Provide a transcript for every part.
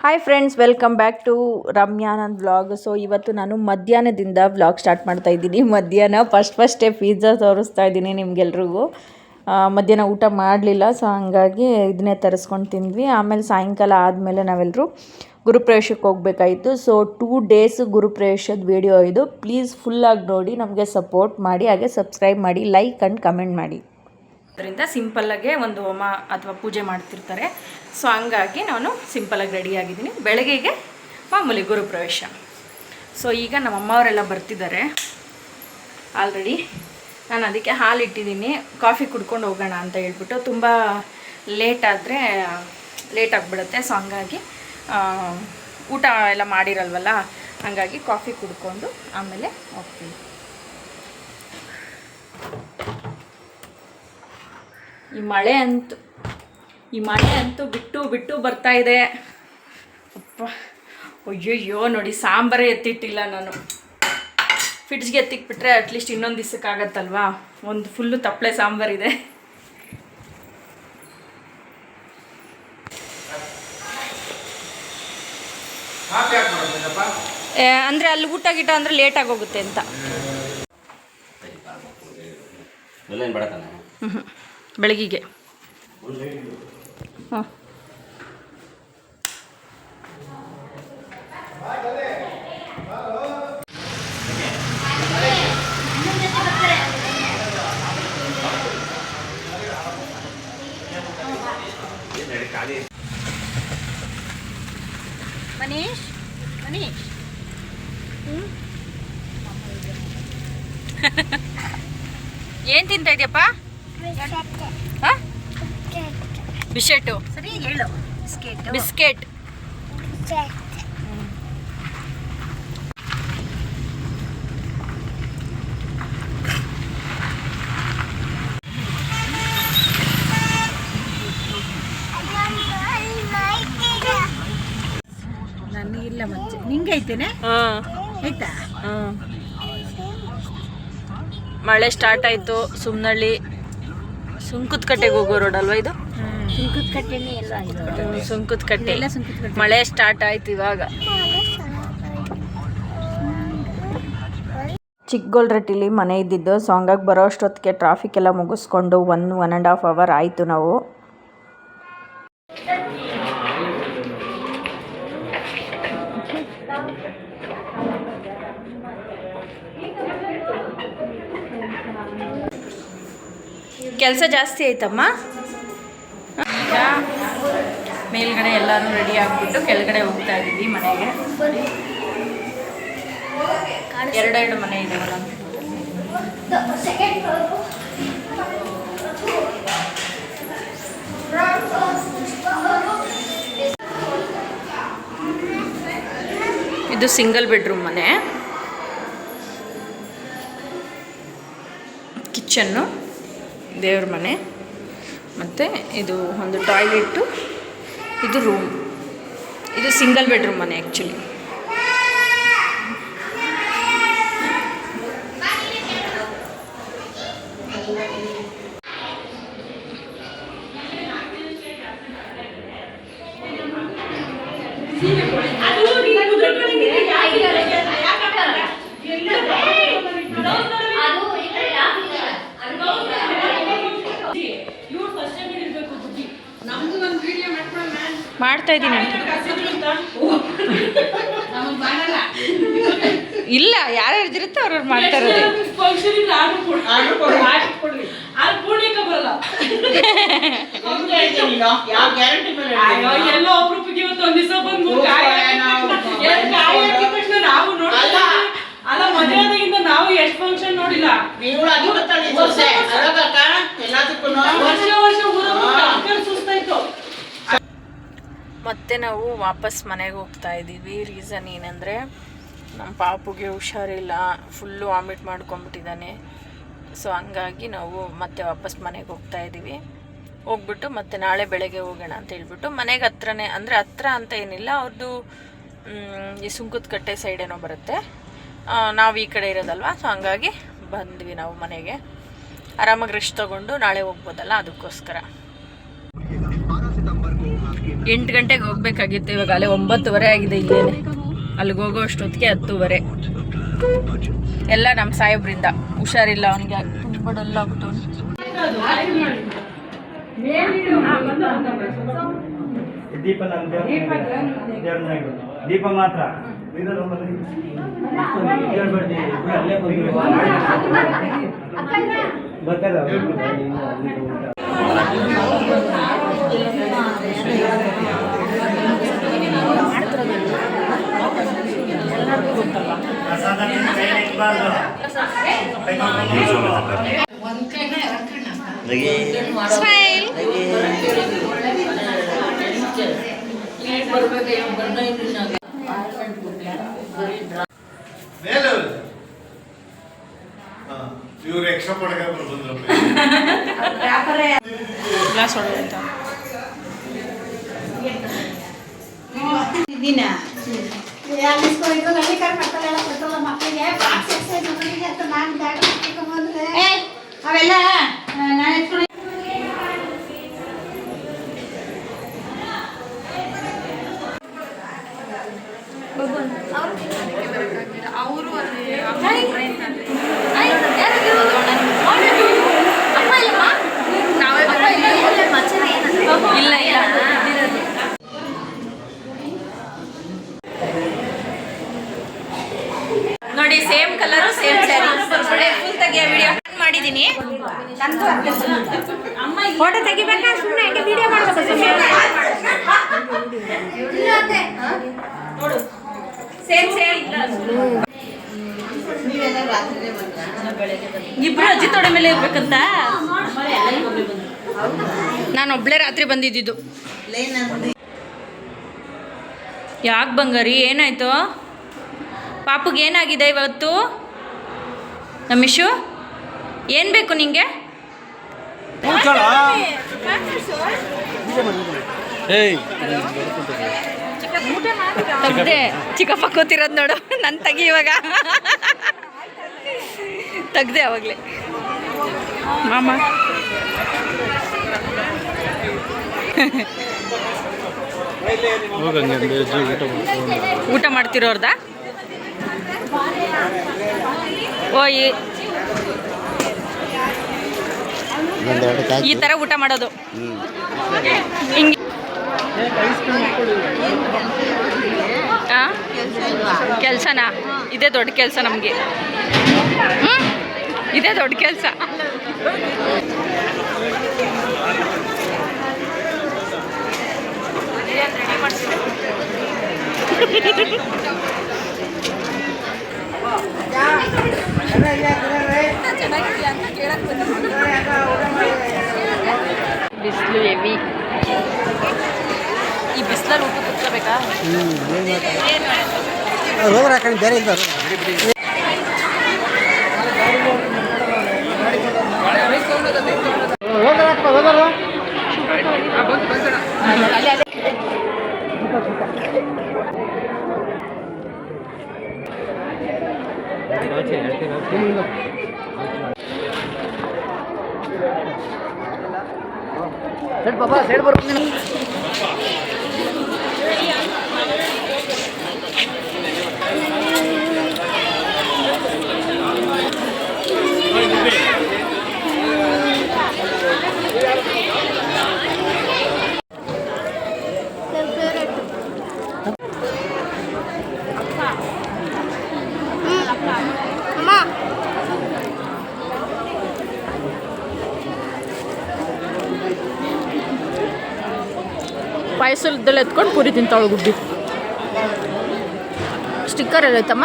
Hi friends, welcome back to Ramyanand vlog. So ಇವತ್ತು ನಾನು ಮಧ್ಯಾಹ್ನದಿಂದ ವ್ಲಾಗ್ ಸ್ಟಾರ್ಟ್ ಮಾಡ್ತಾ ಇದ್ದೀನಿ. ಮಧ್ಯಾಹ್ನ ಫಸ್ಟೇ ಪಿಜ್ಜಾ ತೋರಿಸ್ತಾ ಇದ್ದೀನಿ ನಿಮಗೆಲ್ರಿಗೂ. ಮಧ್ಯಾಹ್ನ ಊಟ ಮಾಡಲಿಲ್ಲ, ಸೊ ಹಂಗಾಗಿ ಇದನ್ನೇ ತರಿಸ್ಕೊಂಡು ತಿಂದ್ವಿ. ಆಮೇಲೆ ಸಾಯಂಕಾಲ ಆದಮೇಲೆ ನಾವೆಲ್ಲರೂ ಗುರುಪ್ರವೇಶಕ್ಕೆ ಹೋಗಬೇಕಾಯಿತು. ಸೊ 2 ಡೇಸ್ ಗುರುಪ್ರವೇಶದ ವಿಡಿಯೋ ಇದು. ಪ್ಲೀಸ್ ಫುಲ್ಲಾಗಿ ನೋಡಿ, ನಮಗೆ ಸಪೋರ್ಟ್ ಮಾಡಿ, ಹಾಗೆ ಸಬ್ಸ್ಕ್ರೈಬ್ ಮಾಡಿ, ಲೈಕ್ ಆ್ಯಂಡ್ ಕಮೆಂಟ್ ಮಾಡಿ. ಅದರಿಂದ ಸಿಂಪಲ್ಲಾಗೆ ಒಂದು ಹೋಮ ಅಥವಾ ಪೂಜೆ ಮಾಡ್ತಿರ್ತಾರೆ. ಸೊ ಹಂಗಾಗಿ ನಾನು ಸಿಂಪಲಾಗಿ ರೆಡಿಯಾಗಿದ್ದೀನಿ. ಬೆಳಗ್ಗೆಗೆ ಮಾಮೂಲಿ ಗುರುಪ್ರವೇಶ. ಸೊ ಈಗ ನಮ್ಮ ಅಮ್ಮವರೆಲ್ಲ ಬರ್ತಿದ್ದಾರೆ ಆಲ್ರೆಡಿ. ನಾನು ಅದಕ್ಕೆ ಹಾಲು ಇಟ್ಟಿದ್ದೀನಿ, ಕಾಫಿ ಕುಡ್ಕೊಂಡು ಹೋಗೋಣ ಅಂತ ಹೇಳ್ಬಿಟ್ಟು. ತುಂಬ ಲೇಟ್ ಆಗಿಬಿಡುತ್ತೆ. ಸೊ ಹಂಗಾಗಿ ಊಟ ಎಲ್ಲ ಮಾಡಿರಲ್ವಲ್ಲ, ಹಂಗಾಗಿ ಕಾಫಿ ಕುಡ್ಕೊಂಡು ಆಮೇಲೆ ಹೋಗ್ತೀನಿ. ಈ ಮಳೆ ಅಂತೂ ಬಿಟ್ಟು ಬರ್ತಾ ಇದೆ. ಅಪ್ಪ ಅಯ್ಯಯ್ಯೋ, ನೋಡಿ ಸಾಂಬಾರೇ ಎತ್ತಿಟ್ಟಿಲ್ಲ ನಾನು. ಫ್ರಿಡ್ಜ್ಗೆ ಎತ್ತಿಕ್ಬಿಟ್ರೆ ಅಟ್ಲೀಸ್ಟ್ ಇನ್ನೊಂದು ದಿವಸಕ್ಕಾಗತ್ತಲ್ವಾ. ಒಂದು ಫುಲ್ಲು ತಪ್ಪಲೆ ಸಾಂಬಾರಿದೆ. ಅಂದರೆ ಅಲ್ಲಿ ಊಟ ಗೀಟ ಅಂದರೆ ಲೇಟಾಗಿ ಹೋಗುತ್ತೆ ಅಂತ. ಬೆಳಗಿಗೆ ಹಾಂ ಮನೀಶ್ ಏನು ತಿಂತಾ ಇದೆಯಪ್ಪ? ಬಿಸ್ಕೆಟು ಸರಿ ಹೇಳು. ಬಿಸ್ಕೆಟ್. ನನಗಿಲ್ಲ, ಮತ್ತೆ ನಿಂಗೆ ಐತೇನೆ? ಆಯ್ತಾ? ಮಳೆ ಸ್ಟಾರ್ಟ್ ಆಯಿತು. ಸುಮ್ನಳ್ಳಿ ಸುಂಕದಕಟ್ಟೆಗೆ ಹೋಗೋ ರೋಡ್ ಅಲ್ವಾ ಇದು? ಸುಂಕದಕಟ್ಟೆ. ಮಳೆ ಸ್ಟಾರ್ಟ್ ಆಯ್ತು ಇವಾಗ. ಚಿಕ್ಕಗೊಲ್ರಟ್ಟಿಲಿ ಮನೆ ಇದ್ದಿದ್ದು. ಸೊ ಹಂಗಾಗಿ ಬರೋ ಅಷ್ಟೊತ್ತಿಗೆ ಟ್ರಾಫಿಕ್ ಎಲ್ಲ ಮುಗಿಸ್ಕೊಂಡು 1.5 ಅವರ್ ಆಯಿತು ನಾವು. ಕೆಲಸ ಜಾಸ್ತಿ ಆಯ್ತಮ್ಮ. ಈಗ ಮೇಲ್ಗಡೆ ಎಲ್ಲರೂ ರೆಡಿ ಆಗಿಬಿಟ್ಟು ಕೆಳಗಡೆ ಹೋಗ್ತಾ ಇದ್ದೀವಿ ಮನೆಗೆ. ಎರಡೆರಡು ಮನೆ ಇದಾವಲ್ಲ. ಇದು ಸಿಂಗಲ್ ಬೆಡ್ರೂಮ್ ಮನೆ. ಕಿಚನ್ನು, ದೇವ್ರ ಮನೆ, ಮತ್ತು ಇದು ಒಂದು ಟಾಯ್ಲೆಟ್ಟು, ಇದು ರೂಮ್. ಇದು ಸಿಂಗಲ್ ಬೆಡ್ರೂಮ್ ಮನೆ ಆ್ಯಕ್ಚುಲಿ. ಮಾಡ್ತಾ ಇದ್ದೀನಿ ಇಲ್ಲ, ಯಾರ್ಯಾರು ಇರುತ್ತೆ ಅವ್ರವ್ರು ಮಾಡ್ತಾ ಇರೋದು. ನಾವು ಎಷ್ಟು ಫಂಕ್ಷನ್ ನೋಡಿಲ್ಲ. ಮತ್ತೆ ನಾವು ವಾಪಸ್ ಮನೆಗೆ ಹೋಗ್ತಾ ಇದ್ದೀವಿ. ರೀಸನ್ ಏನಂದರೆ ನಮ್ಮ ಪಾಪುಗೆ ಹುಷಾರಿಲ್ಲ, ಫುಲ್ಲು ವಾಮಿಟ್ ಮಾಡ್ಕೊಂಬಿಟ್ಟಿದ್ದಾನೆ. ಸೊ ಹಂಗಾಗಿ ನಾವು ಮತ್ತೆ ವಾಪಸ್ ಮನೆಗೆ ಹೋಗ್ತಾ ಇದ್ದೀವಿ. ಹೋಗ್ಬಿಟ್ಟು ಮತ್ತೆ ನಾಳೆ ಬೆಳಗ್ಗೆ ಹೋಗೋಣ ಅಂತ ಹೇಳ್ಬಿಟ್ಟು ಮನೆಗೆ ಹತ್ರನೇ, ಅಂದರೆ ಹತ್ರ ಅಂತ ಏನಿಲ್ಲ, ಅವ್ರದ್ದು ಈ ಸುಂಕದಕಟ್ಟೆ ಸೈಡ್ ಏನೋ ಬರುತ್ತೆ. ನಾವು ಈ ಕಡೆ ಇರೋದಲ್ವ, ಸೊ ಹಂಗಾಗಿ ಬಂದ್ವಿ ನಾವು ಮನೆಗೆ. ಆರಾಮಾಗಿ ರೆಸ್ಟ್ ತೊಗೊಂಡು ನಾಳೆ ಹೋಗ್ಬೋದಲ್ಲ, ಅದಕ್ಕೋಸ್ಕರ. 8 ಗಂಟೆಗೆ ಹೋಗ್ಬೇಕಾಗಿತ್ತು, ಇವಾಗ ಅಲ್ಲೇ 9:30 ಆಗಿದೆ. ಇಲ್ಲೇನೆ ಅಲ್ಲಿಗೆ ಹೋಗೋ ಅಷ್ಟೊತ್ತಿಗೆ 10:30. ಎಲ್ಲ ನಮ್ಮ ಸಾಹೇಬ್ರಿಂದ. ಹುಷಾರಿಲ್ಲ ಅವನಿಗೆ, ತುಂಬ ಡಲ್ ಆಗ್ಬಿಟ್ಟು. ದೀಪ ಮಾತ್ರ ಇವ್ರು ಎಕ್ಸ್ಟ್ರಾ ಪಡಕ ಬಂದ್ರಪ್ಪ ಗ್ಲಾಸ್ ಹೊಡೆಯುವಂತ ದಿನ ಅವೆಲ್ಲ ನಾನು ಎತ್ಕೊಂಡು ಇಲ್ಲ ಇಲ್ಲ ನೋಡಿ, same colour same sari. Full ತೆಗಿಯ ವಿಡಿಯೋ ಮಾಡಿದ್ದೀನಿ. ಫೋಟೋ ತೆಗಿಬೇಕಾ ಸುಮ್ಮನೆ ಯಾಕೆ ವಿಡಿಯೋ ಮಾಡಬೇಕು? ಸೇಮ್ ಸೇಮ್ ಇಬ್ರು ಅಜ್ಜಿ ತೊಡೆ ಮೇಲೆ ಇರ್ಬೇಕಂತ. ನಾನು ಒಬ್ಳೆ ರಾತ್ರಿ ಬಂದಿದ್ದು. ಯಾಕೆ ಬಂಗಾರಿ, ಏನಾಯ್ತು? ಪಾಪುಗೆ ಏನಾಗಿದೆ ಇವತ್ತು? ನಮಿಶು, ಏನು ಬೇಕು ನಿಂಗೆ? ತೆಗ್ದೆ ಚಿಕ್ಕಪ್ಪ ಕೂತಿರೋದು ನೋಡು. ನನ್ನ ತೆಗಿ ಇವಾಗ. ತೆಗ್ದೆ ಅವಾಗಲೇ ಮಾಮ. ಊಟ ಮಾಡ್ತಿರೋರ್ದ? ಓ, ಈ ಥರ ಊಟ ಮಾಡೋದು ಹಿಂಗೆ. ಕೆಲಸನಾ? ಇದೇ ದೊಡ್ಡ ಕೆಲಸ ನಮಗೆ. ಇದೇ ದೊಡ್ಡ ಕೆಲಸ. ಬಿಸಿಲು ಹೆವಿ. ಈ ಬಿಸಿಲಲ್ಲಿ ಊಟ ಕುತ್ಕೋಬೇಕಾ? ಬೇರೆ ಇಲ್ಲ. ಬಾಬಾ ಸೈಡ್ ಬರ್ತೀನಿ. ಪಾಯಸದಲ್ಲಿ ಎತ್ಕೊಂಡು ಪೂರಿ ತಿಂತಾಳು ಗುಡ್ಡಿ. ಸ್ಟಿಕ್ಕರ್ ಎಲ್ಲೈತಮ್ಮ?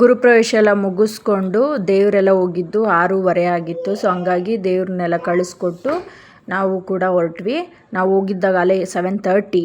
ಗುರುಪ್ರವೇಶ ಎಲ್ಲ ಮುಗಿಸ್ಕೊಂಡು ದೇವರೆಲ್ಲ ಹೋಗಿದ್ದು 6:30 ಆಗಿತ್ತು. ಸೊ ಹಂಗಾಗಿ ದೇವ್ರನ್ನೆಲ್ಲ ಕಳಿಸ್ಕೊಟ್ಟು ನಾವು ಕೂಡ ಹೊರಟ್ವಿ. ನಾವು ಹೋಗಿದ್ದಾಗ ಅಲ್ಲೇ 7:30.